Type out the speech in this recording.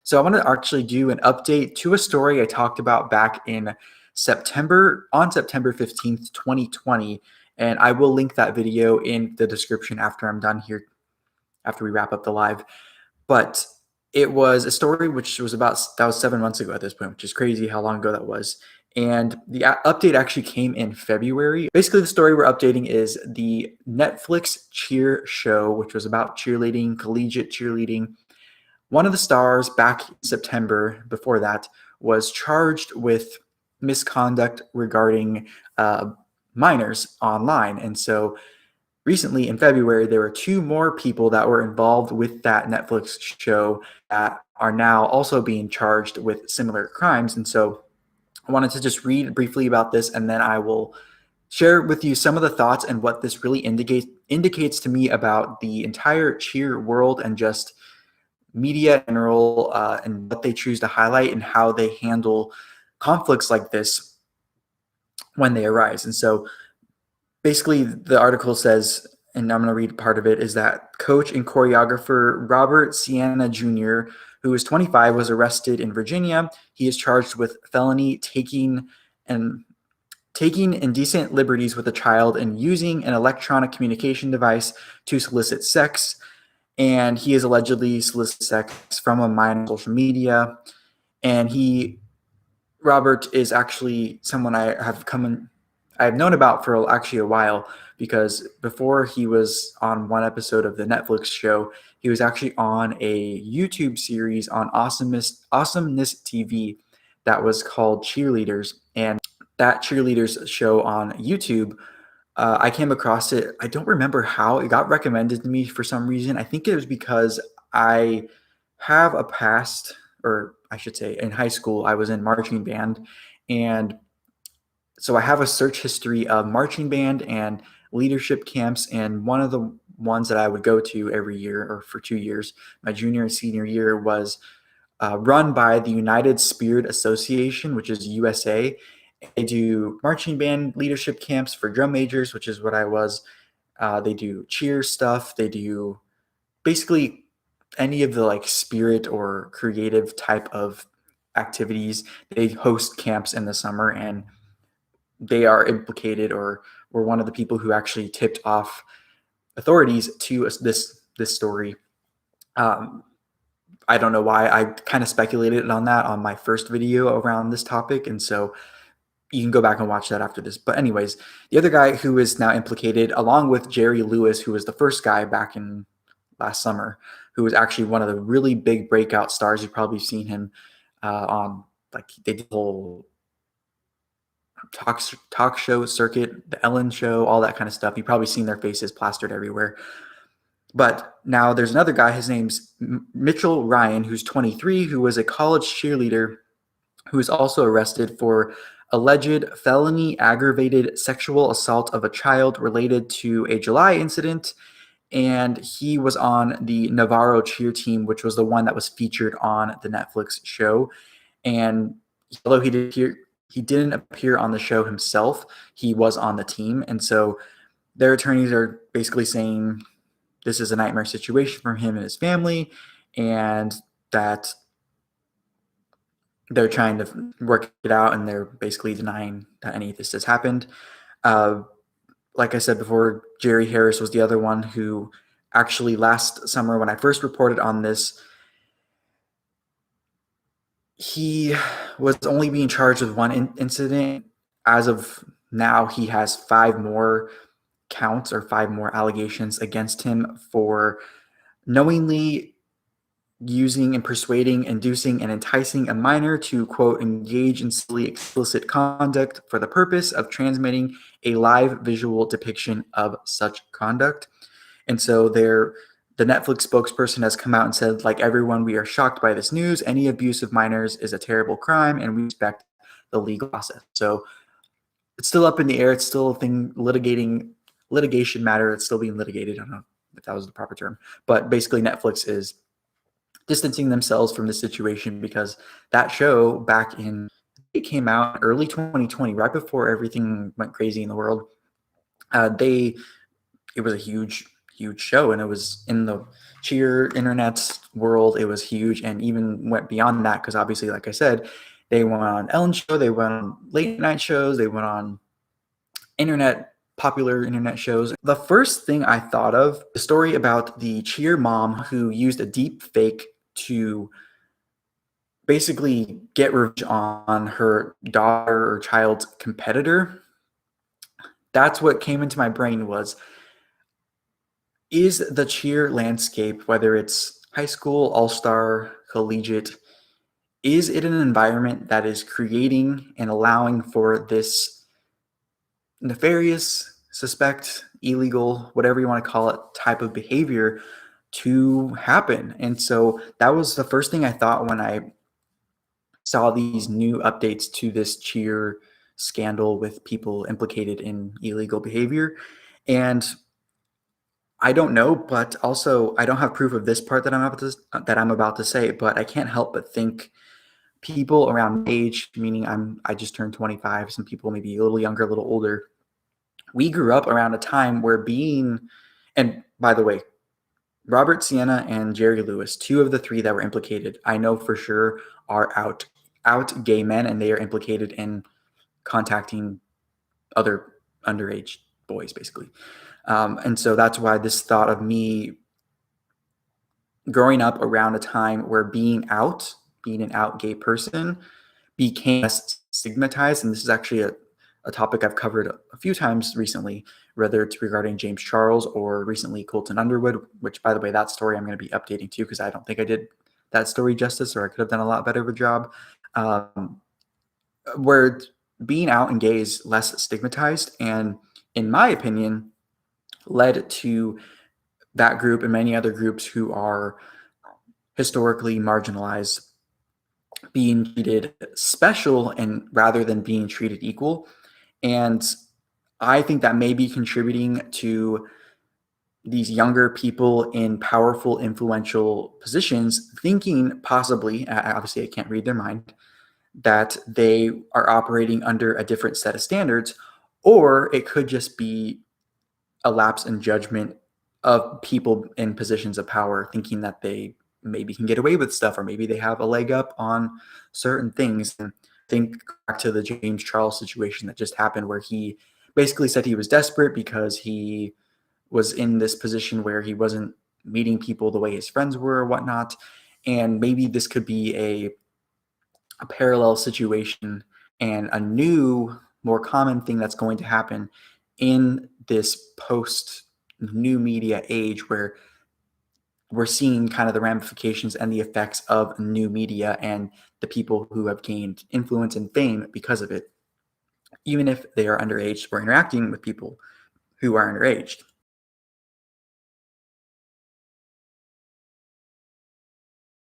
So I want to actually do an update to a story I talked about back in September, on September 15th, 2020. And I will link that video in the description after I'm done here, after we wrap up the live. But it was a story which was that was 7 months ago at this point, which is crazy how long ago that was. And the update actually came in February. Basically, the story we're updating is the Netflix Cheer show, which was about cheerleading, collegiate cheerleading. One of the stars back in September before that was charged with misconduct regarding minors online. And so recently in February, there were two more people that were involved with that Netflix show that are now also being charged with similar crimes. And so I wanted to just read briefly about this, and then I will share with you some of the thoughts and what this really indicates to me about the entire cheer world and just media in general, and what they choose to highlight and how they handle conflicts like this when they arise. And so basically the article says, and I'm going to read part of it, is that coach and choreographer Robert Scianna Jr., who is 25, was arrested in Virginia. He is charged with felony taking indecent liberties with a child and using an electronic communication device to solicit sex. And he is allegedly solicited sex from a minor on social media. And Robert is actually someone I've known about for actually a while, because before he was on one episode of the Netflix show, he was actually on a YouTube series on Awesomeness TV that was called Cheerleaders. And that Cheerleaders show on YouTube, I came across it. I don't remember how it got recommended to me for some reason. I think it was because I have a past, or I should say in high school, I was in marching band. And so I have a search history of marching band and leadership camps. And one of the ones that I would go to every year, or for 2 years, my junior and senior year, was run by the United Spirit Association, which is USA. They do marching band leadership camps for drum majors, which is what I was. They do cheer stuff. They do basically any of the like spirit or creative type of activities. They host camps in the summer, and they are implicated, or were one of the people who actually tipped off authorities to this story. I don't know why. I kind of speculated on that on my first video around this topic, and so you can go back and watch that after this. But anyways, the other guy who is now implicated, along with Jerry Lewis, who was the first guy back in last summer, who was actually one of the really big breakout stars. You've probably seen him on, like, they did the whole talk show circuit, the Ellen show, all that kind of stuff. You've probably seen their faces plastered everywhere. But now there's another guy, his name's Mitchell Ryan, who's 23, who was a college cheerleader, who was also arrested for alleged felony aggravated sexual assault of a child related to a July incident. And he was on the Navarro Cheer team, which was the one that was featured on the Netflix show. And although he didn't appear on the show himself, he was on the team. And so their attorneys are basically saying this is a nightmare situation for him and his family, and that they're trying to work it out, and they're basically denying that any of this has happened. Like I said before, Jerry Harris was the other one who actually last summer, when I first reported on this, he was only being charged with one incident. As of now, he has 5 more counts, or 5 more allegations against him for knowingly using and persuading, inducing, and enticing a minor to, quote, engage in silly, explicit conduct for the purpose of transmitting a live visual depiction of such conduct. And so the Netflix spokesperson has come out and said, like everyone, we are shocked by this news. Any abuse of minors is a terrible crime, and we respect the legal process. So it's still up in the air. It's still a thing, litigation matter. It's still being litigated. I don't know if that was the proper term, but basically Netflix is distancing themselves from the situation, because that show it came out early 2020, right before everything went crazy in the world. It was a huge huge show, and it was in the cheer internet world. It was huge, and even went beyond that because obviously, like I said, they went on Ellen's show, they went on late night shows, they went on popular internet shows. The first thing I thought of, the story about the cheer mom who used a deep fake to basically get revenge on her daughter or child's competitor. That's what came into my brain was, is the cheer landscape, whether it's high school, all-star, collegiate, is it an environment that is creating and allowing for this nefarious, suspect, illegal, whatever you want to call it, type of behavior to happen? And so that was the first thing I thought when I saw these new updates to this cheer scandal with people implicated in illegal behavior. And I don't know, but also I don't have proof of this part that I'm about to say, but I can't help but think people around my age, meaning I just turned 25, some people maybe a little younger, a little older. We grew up around a time where and by the way, Robert Scianna and Jerry Lewis, two of the three that were implicated, I know for sure are out gay men, and they are implicated in contacting other underage boys, basically. And so that's why this thought of me growing up around a time where being an out gay person became less stigmatized. And this is actually a topic I've covered a few times recently, whether it's regarding James Charles or recently Colton Underwood, which, by the way, that story I'm going to be updating too, because I don't think I did that story justice, or I could have done a lot better of a job. Where being out and gay is less stigmatized, and in my opinion, led to that group and many other groups who are historically marginalized being treated special and rather than being treated equal. And I think that may be contributing to these younger people in powerful, influential positions thinking possibly, obviously I can't read their mind, that they are operating under a different set of standards, or it could just be a lapse in judgment of people in positions of power thinking that they maybe can get away with stuff, or maybe they have a leg up on certain things. And think back to the James Charles situation that just happened, where he basically said he was desperate because he was in this position where he wasn't meeting people the way his friends were or whatnot. And maybe this could be a parallel situation and a new, more common thing that's going to happen in this post new media age, where we're seeing kind of the ramifications and the effects of new media and the people who have gained influence and fame because of it, even if they are underage or interacting with people who are underage.